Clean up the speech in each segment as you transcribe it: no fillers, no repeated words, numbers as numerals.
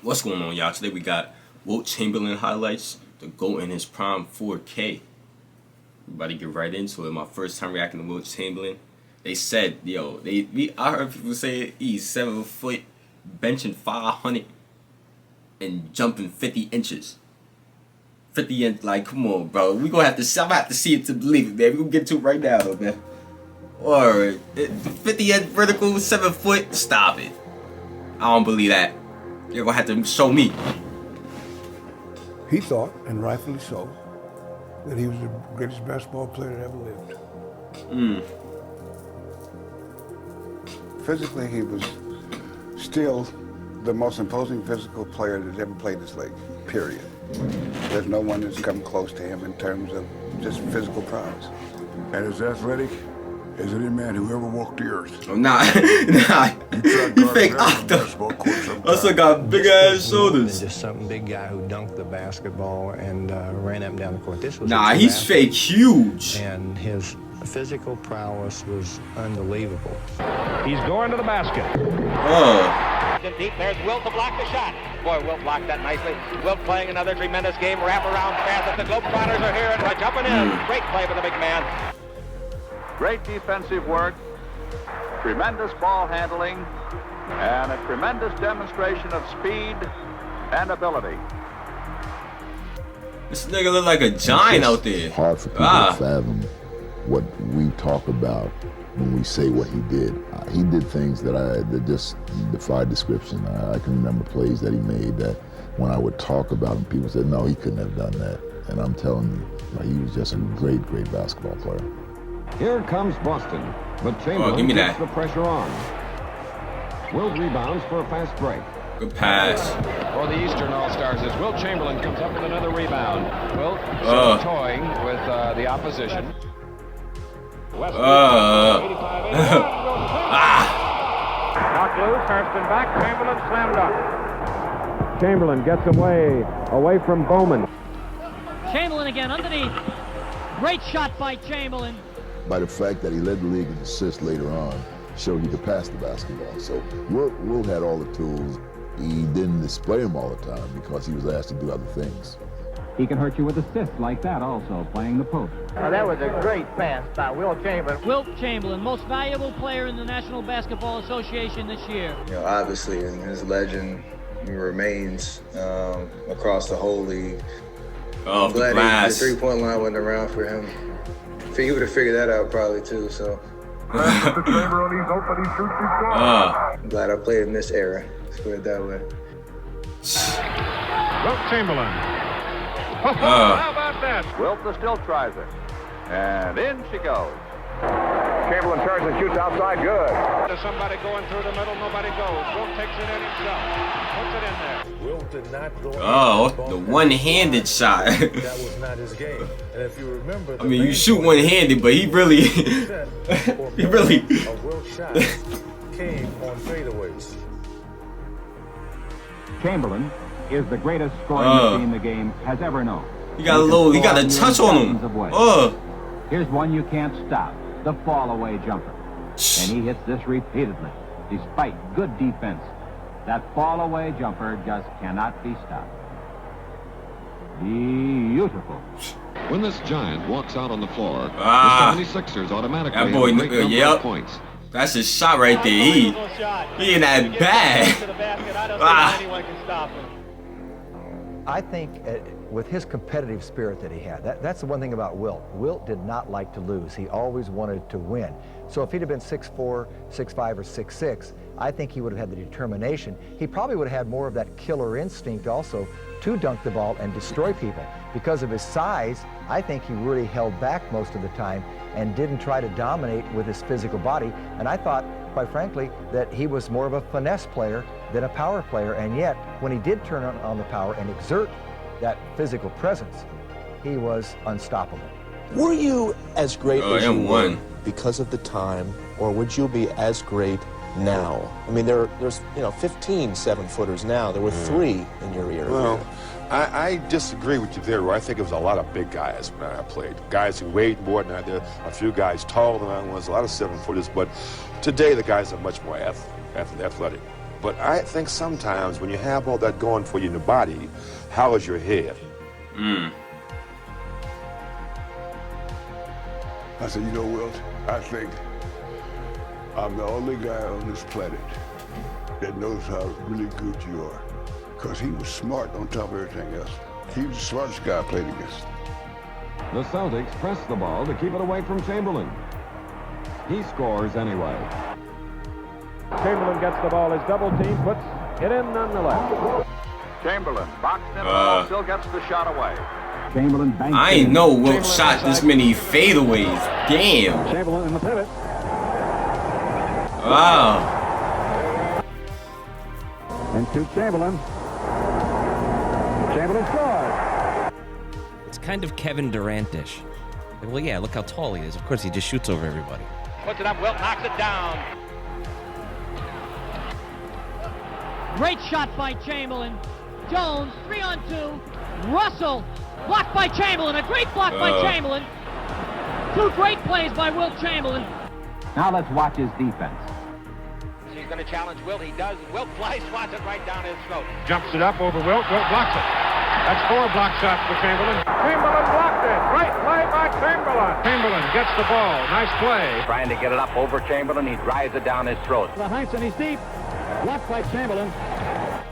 What's going on, y'all? Today we got Wilt Chamberlain highlights, the GOAT in his prime 4K. We about to get right into it. My first time reacting to Wilt Chamberlain. They said, yo, I heard people say he's 7 foot, benching 500 and jumping 50 inches. 50 inch, like, come on, bro. I'm gonna have to see it to believe it, man. We gonna get to it right now, though, man. Or 50 inch vertical, 7 foot. Stop it. I don't believe that. You're gonna have to show me. He thought, and rightfully so, that he was the greatest basketball player that ever lived. Physically, he was still the most imposing physical player that ever played this league, period. There's no one that's come close to him in terms of just physical prowess. And as athletic as any man who ever walked the earth. Oh, nah. You fake octo. Also got big ass shoulders. Just some big guy who dunked the basketball and ran up and down the court. This was he's fake huge. And his physical prowess was unbelievable. He's going to the basket. Deep, there's Wilt to block the shot. Boy, Wilt blocked that nicely. Wilt playing another tremendous game. Wrap around pass. The Globetrotters are here and jumping in. Great play by the big man. Great defensive work, tremendous ball handling, and a tremendous demonstration of speed and ability. This nigga look like a giant out there. Hard for people to fathom what we talk about when we say what he did. He did things that just defy description. I can remember plays that he made that when I would talk about him, people said, no, he couldn't have done that. And I'm telling you, he was just a great, great basketball player. Here comes Boston, but Chamberlain keeps the pressure on. Wilt rebounds for a fast break. Good pass. For the Eastern All-Stars as Wilt Chamberlain comes up with another rebound. Wilt toying with the opposition. Knocked loose, Hurston back, Chamberlain slammed up. Chamberlain gets away from Bowman. Chamberlain again underneath. Great shot by Chamberlain. By the fact that he led the league in assists later on, showed he could pass the basketball. So Wilt had all the tools. He didn't display them all the time because he was asked to do other things. He can hurt you with assists like that also, playing the post. Oh, that was a great pass by Wilt Chamberlain. Wilt Chamberlain, most valuable player in the National Basketball Association this year. You know, obviously, his legend remains across the whole league. Oh, I'm glad the three-point line wasn't around for him. He would have figured that out probably too, so. Mr. Chamberlain, he's open, he shoots, he scores. I'm glad I played in this era, let's put it that way. Wilt Chamberlain. How about that? Wilt still tries it, and in she goes. Chamberlain turns and shoots outside, good. There's somebody going through the middle, nobody goes. Wilt takes it in himself, puts it in there. Wilt did not go the one-handed shot. That was not his game. And if you remember, I mean, you shoot one-handed, but he really, A Wilt shot came on fadeaways. Chamberlain is the greatest scoring machine the game has ever known. He got a touch on him. Here's one you can't stop, the fall-away jumper. And he hits this repeatedly, despite good defense. That fall-away jumper just cannot be stopped. Beautiful. When this giant walks out on the floor, the 76ers automatically have a great number of points. That's his shot right there. He in that bag. Anyone can stop him. I think with his competitive spirit that he had, that's the one thing about Wilt. Wilt did not like to lose. He always wanted to win. So if he'd have been 6'4", 6'5", or 6'6", I think he would have had the determination. He probably would have had more of that killer instinct also to dunk the ball and destroy people. Because of his size, I think he really held back most of the time and didn't try to dominate with his physical body. And I thought, quite frankly, that he was more of a finesse player than a power player. And yet, when he did turn on the power and exert that physical presence, he was unstoppable. Were you as great as you were because of the time, or would you be as great now? I mean, there's 15 7-footers now. There were 3 in your era. Well, I disagree with you there. I think it was a lot of big guys when I played. Guys who weighed more than I did. A few guys taller than I was. A lot of 7-footers. But today the guys are much more athletic. but I think sometimes when you have all that going for you in the body, how is your head? I said, you know, Wilt, I think I'm the only guy on this planet that knows how really good you are. Because he was smart on top of everything else. He was the smartest guy I played against. The Celtics press the ball to keep it away from Chamberlain. He scores anyway. Chamberlain gets the ball. His double team puts it in nonetheless. Chamberlain boxed in the ball, still gets the shot away. Chamberlain banks. I ain't know Wilt shot this many fadeaways. Damn. Chamberlain in the pivot. Wow. And to Chamberlain. Chamberlain scores. It's kind of Kevin Durant-ish. Well, yeah, look how tall he is. Of course, he just shoots over everybody. Puts it up, Wilt knocks it down. Great shot by Chamberlain. Jones, 3-on-2. Russell, blocked by Chamberlain. A great block by Chamberlain. Two great plays by Wilt Chamberlain. Now let's watch his defense. He's going to challenge Wilt. He does. Wilt fly swats it right down his throat. Jumps it up over Wilt. Wilt blocks it. That's 4 block shots for Chamberlain. Chamberlain blocked it. Great play by Chamberlain. Chamberlain gets the ball. Nice play. Trying to get it up over Chamberlain. He drives it down his throat. The Heights, and he's deep. Blocked by Chamberlain.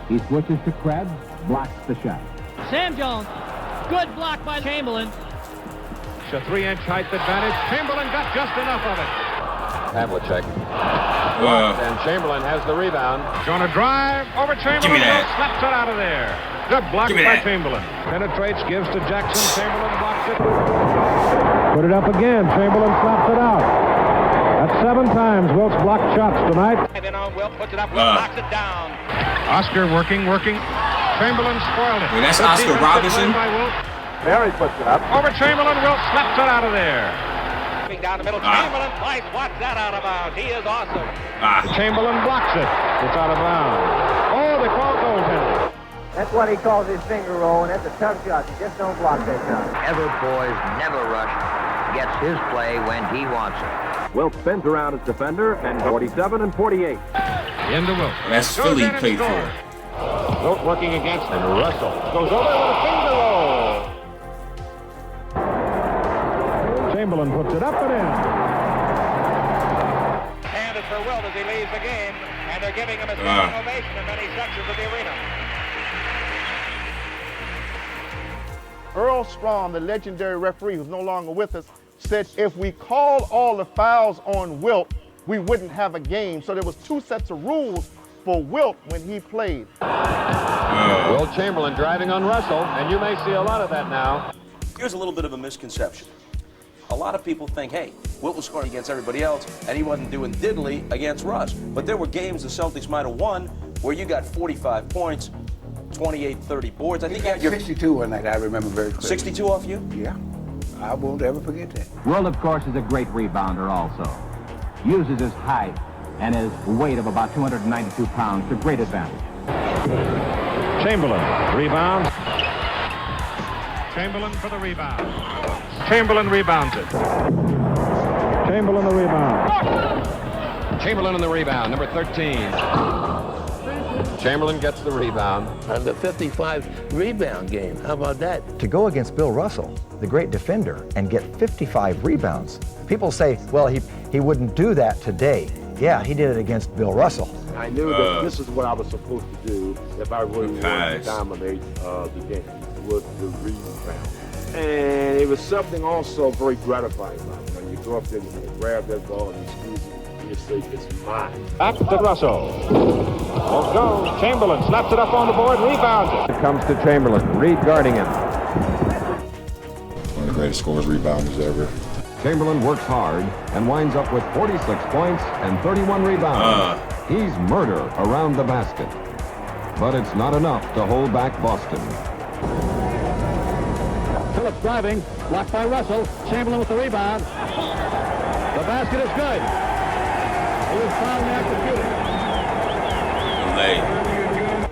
He switches to Krebs, blocks the shot. Sam Jones. Good block by Chamberlain. It's a 3-inch height advantage. Chamberlain got just enough of it. Havlicek. And Chamberlain has the rebound. Going to drive over Chamberlain. Give me that. Slaps it out of there. Good block by Chamberlain. Penetrates, gives to Jackson. Chamberlain blocks it. Put it up again. Chamberlain slaps it out. That's 7 times Wilt's blocked shots tonight. In on Wilt, puts it up, Wilt knocks it down. Oscar working. Chamberlain spoiled it. Wait, that's Oscar Robinson? There he puts it up. Over Chamberlain, Wilt slaps it out of there. Down the middle, Chamberlain flies, swats that out of bounds. He is awesome. Chamberlain blocks it. It's out of bounds. Oh, they call goaltending. That's what he calls his finger roll, and that's a tough shot. You just don't block that shot. Ever poised, never rushed, gets his play when he wants it. Wilt spins around his defender, and 47 and 48. Into Wilt. That's Philly played for. Wilt working against and Russell goes over with a finger roll. Chamberlain puts it up and in. And it's for Wilt as he leaves the game, and they're giving him a standing ovation in many sections of the arena. Earl Strong, the legendary referee who's no longer with us, said if we called all the fouls on Wilt, we wouldn't have a game. So there was 2 sets of rules for Wilt when he played. Wilt Chamberlain driving on Russell, and you may see a lot of that now. Here's a little bit of a misconception. A lot of people think, hey, Wilt was scoring against everybody else, and he wasn't doing diddly against Russ. But there were games the Celtics might have won where you got 45 points, 28, 30 boards. I think you had your 62 one night, I remember very clearly. 62 off you? Yeah. I won't ever forget that. Wilt, of course, is a great rebounder also. Uses his height and his weight of about 292 pounds to great advantage. Chamberlain rebounds. Chamberlain for the rebound. Chamberlain rebounds it. Chamberlain the rebound. Chamberlain on the rebound, number 13. Chamberlain gets the rebound. And the 55 rebound game, how about that? To go against Bill Russell, the great defender, and get 55 rebounds. People say, well, he wouldn't do that today. Yeah, he did it against Bill Russell. I knew that this is what I was supposed to do if I really wanted to dominate the game, was the rebound. And it was something also very gratifying about it. When you go up there and you grab that ball and you squeeze it, and you say, it's mine. Back to Russell. Off goes Chamberlain, slaps it up on the board, rebounds it. It comes to Chamberlain, Reed guarding him. One of the greatest scorers, rebounders ever. Chamberlain works hard and winds up with 46 points and 31 rebounds. He's murder around the basket. But it's not enough to hold back Boston. Phillips driving, blocked by Russell. Chamberlain with the rebound. The basket is good. He was fouled after shooting.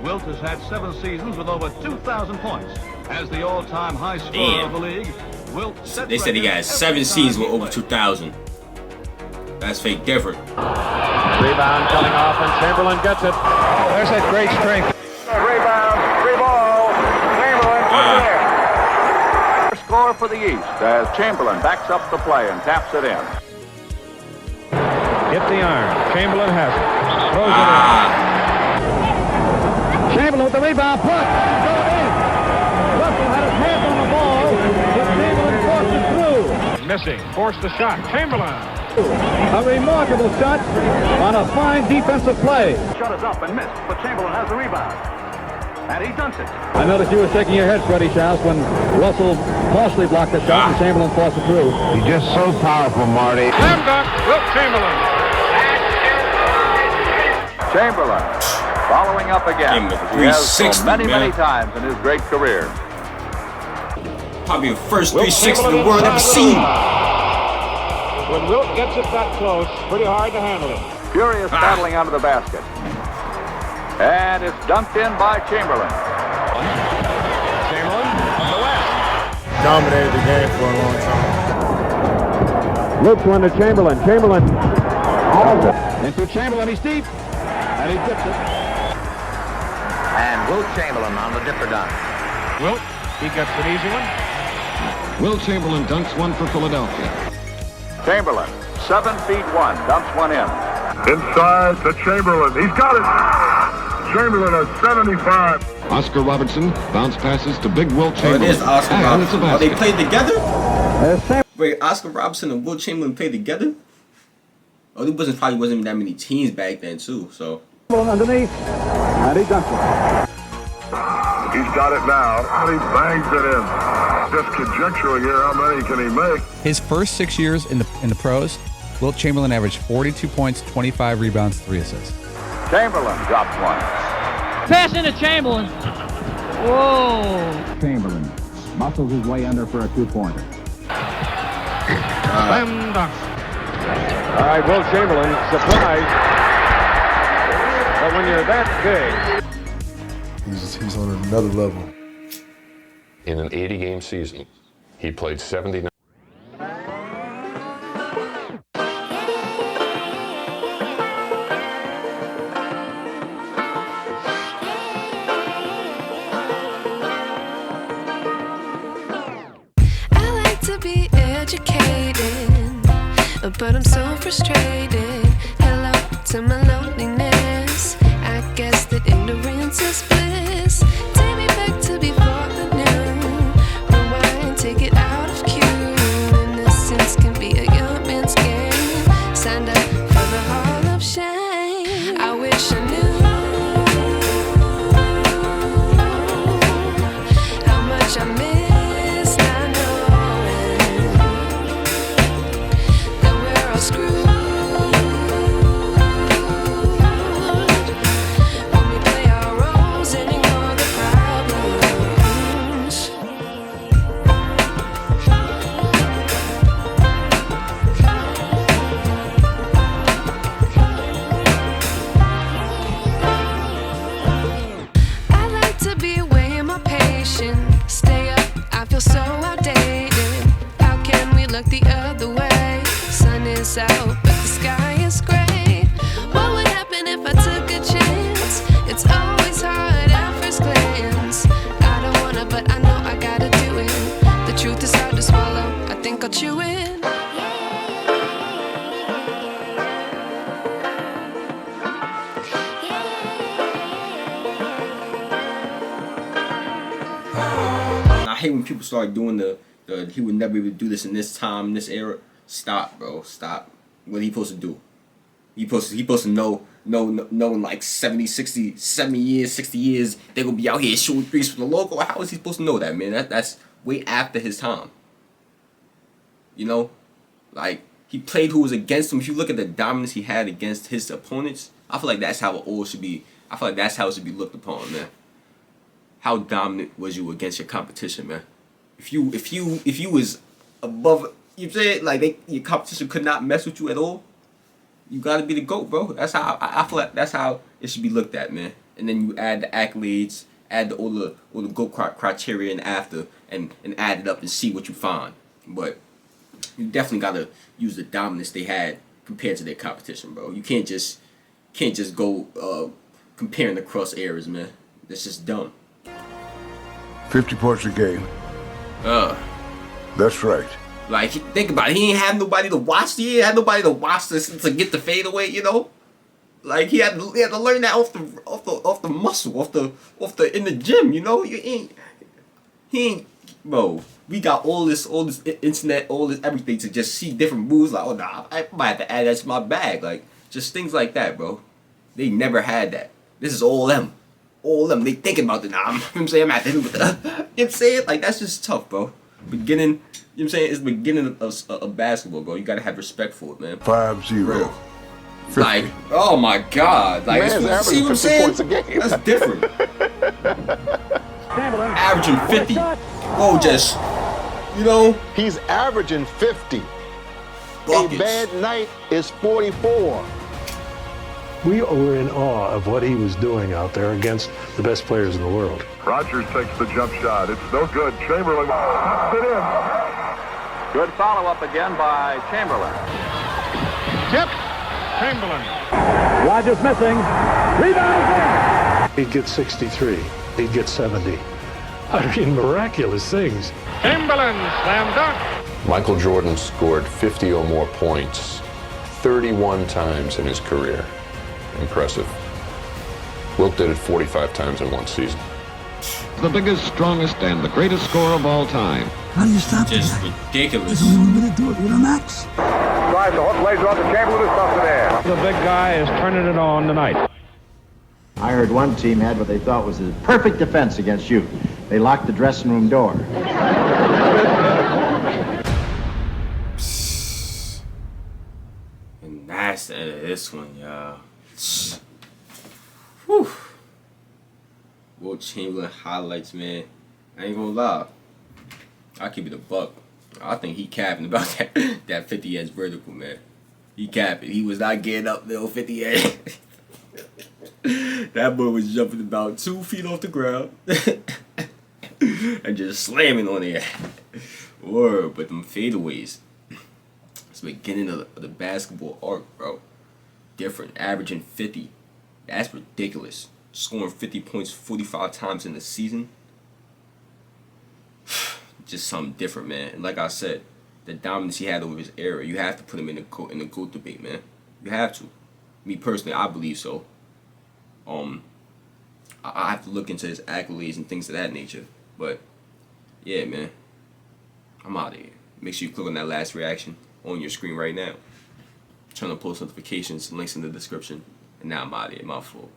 Wilt has had 7 seasons with over 2,000 points. As the all-time high scorer of the league, Wilt They said he got 7 seasons with over 2,000. That's fake different. Rebound coming off, and Chamberlain gets it. There's that great strength. Rebound, free ball. Chamberlain puts it in. Score for the East as Chamberlain backs up the play and taps it in. Hit the iron. Chamberlain has it. Throws it in. Chamberlain with the rebound. Put. Throw it in. Russell had his hand on the ball, but Chamberlain forced it through. Missing. Forced the shot. Chamberlain. A remarkable shot on a fine defensive play. Shot is up and missed, but Chamberlain has the rebound. And he dunks it. I noticed you were shaking your head, Freddie Schaus, when Russell partially blocked the shot and Chamberlain forced it through. He's just so powerful, Marty. Slam dunk, Wilt Chamberlain. Chamberlain following up again. He has so many times in his great career. Probably the first 360 the world ever seen. When Wilt gets it that close, pretty hard to handle it. Furious battling under the basket. And it's dunked in by Chamberlain. Chamberlain from the west. Dominated the game for a long time. Loops one to Chamberlain. Chamberlain. Into Chamberlain. He's deep. And he dips it. And Wilt Chamberlain on the dipper dunk. Wilt, he gets an easy one. Wilt Chamberlain dunks one for Philadelphia. Chamberlain, 7 feet 1, dumps one in. Inside to Chamberlain. He's got it. Chamberlain at 75. Oscar Robertson bounce passes to Big Wilt Chamberlain. It is Oscar And Robertson. it's a Oh, they basket. played together? Wait, Oscar Robertson and Wilt Chamberlain played together? Oh, there probably wasn't that many teams back then too. So Underneath, and he dunks it. He's got it now, and he bangs it in. Just conjecturing here, how many can he make? His first 6 years in the pros, Wilt Chamberlain averaged 42 points, 25 rebounds, 3 assists. Chamberlain drops one. Pass into Chamberlain. Whoa. Chamberlain muscles his way under for a two-pointer. Slam dunk. All right, Wilt Chamberlain, surprised. But when you're that big. He's on another level. In an 80-game season, he played 79. I like to be educated, but I'm so frustrated. Hello to my loneliness. I guess that ignorance is bliss. Take me back to before I knew. Rewind, take it out of cue. Innocence can be a young man's game. Signed up for the hall of shame. I wish I knew how much I missed. Not knowing that we're all screwed. Stay up, I feel so outdated. How can we look the other way? Sun is out, but the sky is gray. What would happen if I took a chance? It's always hard at first glance. I don't wanna, but I know I gotta do it. The truth is hard to swallow, I think I'll chew it. I hate when people start doing the he would never even do this in this time, this era. Stop, bro. Stop. What he supposed to do? He supposed to know in like 70, 60, 70 years, 60 years, they're gonna be out here shooting threes from the local. How is he supposed to know that, man? That's way after his time. You know? Like, he played who was against him. If you look at the dominance he had against his opponents, I feel like that's how it all should be. I feel like that's how it should be looked upon, man. How dominant was you against your competition, man? If you was above, you say like your competition could not mess with you at all, you gotta be the GOAT, bro. That's how I feel like that's how it should be looked at, man. And then you add the accolades, add all the GOAT criteria and after, and add it up and see what you find. But you definitely gotta use the dominance they had compared to their competition, bro. You can't just can't just go comparing the cross eras, man. That's just dumb. 50 points a game. That's right. Like, think about it. He ain't have nobody to watch. He ain't had nobody to watch this to get the fadeaway. You know, like he had to learn that off the muscle, off the in the gym. You know, he ain't. Bro, we got all this internet, all this everything to just see different moves. Like, oh nah, I might have to add that to my bag. Like, just things like that, bro. They never had that. This is all them. All them. They thinking about the I'm saying I'm at the with the. You know what I'm saying? Like, that's just tough, bro. Beginning, you know what I'm saying? It's the beginning of basketball, bro. You gotta have respect for it, man. 5-0. Like, oh my God. Like, Man's see what I'm saying? points a game. That's different. Averaging 50. Oh, just, you know. He's averaging 50. Buckets. A bad night is 44. We were in awe of what he was doing out there against the best players in the world. Rogers takes the jump shot. It's no good. Chamberlain puts it in. Good follow-up again by Chamberlain. Tip. Chamberlain. Rogers missing. Rebound again. He'd get 63. He'd get 70. I mean, miraculous things. Chamberlain, slam dunk. Michael Jordan scored 50 or more points 31 times in his career. Impressive. Wilt did it 45 times in one season. The biggest, strongest, and the greatest scorer of all time. How do you stop Just that? ridiculous. There's only one way to do it with a max. Drives the hook, lays it off the Chamberlain, who stuffs it in. The big guy is turning it on tonight. I heard one team had what they thought was a perfect defense against you. They locked the dressing room door. And that's the end of this one, y'all. Whew. Wilt Chamberlain highlights, man. I ain't gonna lie. I'll keep it a buck. I think he capping about that 50 edge vertical, man. He capping. He was not getting up there on 50 edge. That boy was jumping about 2 feet off the ground and just slamming on it. Word, but them fadeaways. It's the beginning of the basketball arc, bro. Different, averaging 50. That's ridiculous. Scoring 50 points 45 times in the season. Just something different, man. And like I said, the dominance he had over his era, you have to put him in the GOAT debate, man. You have to. Me personally, I believe so. I have to look into his accolades and things of that nature. But yeah, man, I'm out of here. Make sure you click on that last reaction on your screen right now. Turn on post notifications, links in the description. And now I'm out of here. My fault.